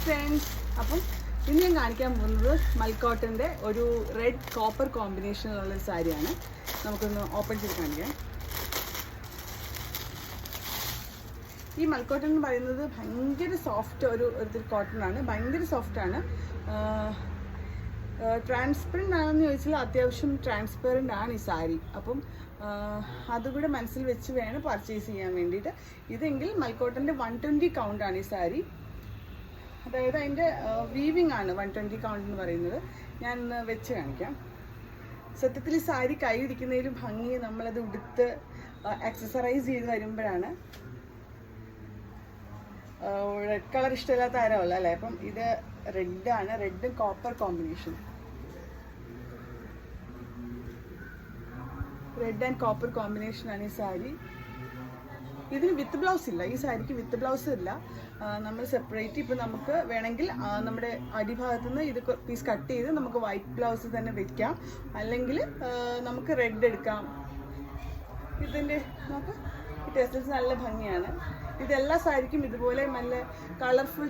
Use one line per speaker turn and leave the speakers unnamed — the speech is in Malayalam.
ഫ്രണ്ട്സ്, അപ്പം ഇന്ന് ഞാൻ കാണിക്കാൻ പോകുന്നത് മൽക്കോട്ടൻ്റെ ഒരു റെഡ് കോപ്പർ കോമ്പിനേഷനിലുള്ള സാരിയാണ്. നമുക്കൊന്ന് ഓപ്പൺ ചെയ്ത് കാണിക്കാം. ഈ മൽക്കോട്ടൻ എന്ന് പറയുന്നത് ഭയങ്കര സോഫ്റ്റ് ഒരു കോട്ടൺ ആണ്. ഭയങ്കര സോഫ്റ്റാണ്. ട്രാൻസ്പെറൻ്റ് ആണെന്ന് ചോദിച്ചാൽ അത്യാവശ്യം ട്രാൻസ്പെറൻ്റ് ആണ് ഈ സാരി. അപ്പം അതുകൂടെ മനസ്സിൽ വെച്ച് വേണം പർച്ചേസ് ചെയ്യാൻ വേണ്ടിയിട്ട്. ഇതെങ്കിൽ മൽക്കോട്ടൻ്റെ 120 കൗണ്ടാണ് ഈ സാരി. അതായത് അതിൻ്റെ വീവിങ് ആണ് 120 കൗണ്ട് എന്ന് പറയുന്നത്. ഞാൻ വെച്ച് കാണിക്കാം. സത്യത്തിൽ ഈ സാരി കൈയിടിക്കുന്നതിലും ഭംഗി നമ്മളത് ഉടുത്ത് എക്സസറൈസ് ചെയ്ത് വരുമ്പോഴാണ്. റെഡ് കളർ ഇഷ്ടമില്ലാത്ത ആരമല്ല അല്ലേ? അപ്പം ഇത് റെഡാണ്, റെഡും copper combination. Red and copper കോമ്പിനേഷനാണ് ഈ സാരി. ഇതിന് വിത്ത് ബ്ലൗസ് ഇല്ല. ഈ സാരിക്ക് വിത്ത് ബ്ലൗസ് ഇല്ല. നമ്മൾ സെപ്പറേറ്റ് ഇപ്പം നമുക്ക് വേണമെങ്കിൽ നമ്മുടെ അടിഭാഗത്തു നിന്ന് ഇത് പീസ് കട്ട് ചെയ്ത് നമുക്ക് വൈറ്റ് ബ്ലൗസ് തന്നെ വെക്കാം, അല്ലെങ്കിൽ നമുക്ക് റെഡ് എടുക്കാം. ഇതിൻ്റെ നോക്കാം, ഈ ടെസൽസ് നല്ല ഭംഗിയാണ്. ഇതെല്ലാ സാരിക്കും ഇതുപോലെ നല്ല കളർഫുൾ